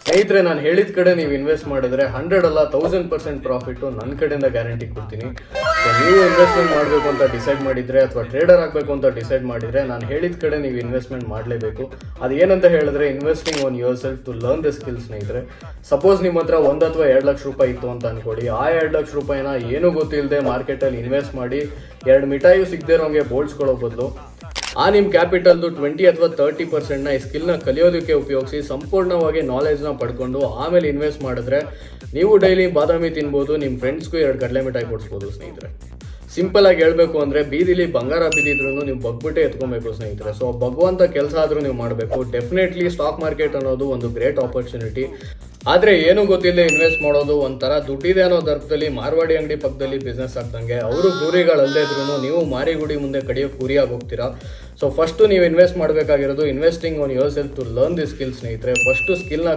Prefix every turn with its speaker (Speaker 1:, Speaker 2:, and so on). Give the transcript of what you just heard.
Speaker 1: ಸ್ನೇಹಿತರೆ, ನಾನು ಹೇಳಿದ ಕಡೆ ನೀವು ಇನ್ವೆಸ್ಟ್ ಮಾಡಿದ್ರೆ 100 ಅಲ್ಲ 1000% ಪ್ರಾಫಿಟ್ ನನ್ನ ಕಡೆಯಿಂದ ಗ್ಯಾರಂಟಿ ಕೊಡ್ತೀನಿ. ಸೊ ನೀವು ಇನ್ವೆಸ್ಟ್ಮೆಂಟ್ ಮಾಡಬೇಕು ಅಂತ ಡಿಸೈಡ್ ಮಾಡಿದ್ರೆ ಅಥವಾ ಟ್ರೇಡರ್ ಆಗಬೇಕು ಅಂತ ಡಿಸೈಡ್ ಮಾಡಿದ್ರೆ ನಾನು ಹೇಳಿದ ಕಡೆ ನೀವು ಇನ್ವೆಸ್ಟ್ಮೆಂಟ್ ಮಾಡಲೇಬೇಕು. ಅದು ಏನಂತ ಹೇಳಿದ್ರೆ investing on yourself to learn the skill. ಸ್ನೇಹಿತರೆ, ಸಪೋಸ್ ನಿಮ್ಮ ಹತ್ರ 1 ಅಥವಾ 2 ಲಕ್ಷ ರೂಪಾಯಿ ಇತ್ತು ಅಂತ ಅನ್ಕೊಳ್ಳಿ. ಆ 2 ಲಕ್ಷ ರೂಪಾಯಿನ ಏನೂ ಗೊತ್ತಿಲ್ಲದೆ ಮಾರ್ಕೆಟಲ್ಲಿ ಇನ್ವೆಸ್ಟ್ ಮಾಡಿ 2 ಮಿಠಾಯಿ ಸಿಗದೆ ಇರೋಂಗೆ ಬೋಳ್ಸ್ಕೊಳ್ಳೋ ಬದಲು ಆ ನಿಮ್ಮ ಕ್ಯಾಪಿಟಲ್ದು 20 ಅಥವಾ 30% ಈ ಸ್ಕಿಲ್ನ ಕಲಿಯೋದಕ್ಕೆ ಉಪಯೋಗಿಸಿ ಸಂಪೂರ್ಣವಾಗಿ ನಾಲೆಜ್ನ ಪಡ್ಕೊಂಡು ಆಮೇಲೆ ಇನ್ವೆಸ್ಟ್ ಮಾಡಿದ್ರೆ ನೀವು ಡೈಲಿ ಬಾದಾಮಿ ತಿನ್ಬೋದು, ನಿಮ್ಮ ಫ್ರೆಂಡ್ಸ್ಗೂ 2 ಕಡಲೆ ಮಿಠಾಯಿ ಕೊಡಿಸ್ಬೋದು. ಸ್ನೇಹಿತರೆ, ಸಿಂಪಲ್ ಆಗಿ ಹೇಳಬೇಕು ಅಂದರೆ ಬೀದಿಲಿ ಬಂಗಾರ ಬಿದ್ದಿದ್ರು ನೀವು ಬಗ್ಬಿಟ್ಟೆ ಎತ್ಕೊಬೇಕು ಸ್ನೇಹಿತರೆ. ಸೊ ಬಗ್ಗುವಂಥ ಕೆಲಸ ಆದರೂ ನೀವು ಮಾಡಬೇಕು. ಡೆಫಿನೆಟ್ಲಿ ಸ್ಟಾಕ್ ಮಾರ್ಕೆಟ್ ಅನ್ನೋದು ಒಂದು ಗ್ರೇಟ್ ಆಪರ್ಚುನಿಟಿ. ಆದರೆ ಏನೂ ಗೊತ್ತಿಲ್ಲದೆ ಇನ್ವೆಸ್ಟ್ ಮಾಡೋದು ಒಂಥರ ದುಡ್ಡಿದೆ ಅನ್ನೋ ದರ್ಪದಲ್ಲಿ ಮಾರ್ವಾಡಿ ಅಂಗಡಿ ಪಕ್ಕದಲ್ಲಿ ಬಿಸ್ನೆಸ್ ಆಗ್ದಂಗೆ. ಅವರು ಕೂರಿಗಳಲ್ಲದೆ ಇದ್ರೂ ನೀವು ಮಾರಿಗುಡಿ ಮುಂದೆ ಕಡಿಯೋ ಕೂರಿಯಾಗಿ ಹೋಗ್ತೀರಾ. ಸೊ ಫಸ್ಟು ನೀವು ಇನ್ವೆಸ್ಟ್ ಮಾಡಬೇಕಾಗಿರೋದು investing on yourself to learn the skill. ಸ್ನೇಹಿತರೆ, ಫಸ್ಟು ಸ್ಕಿಲ್ನ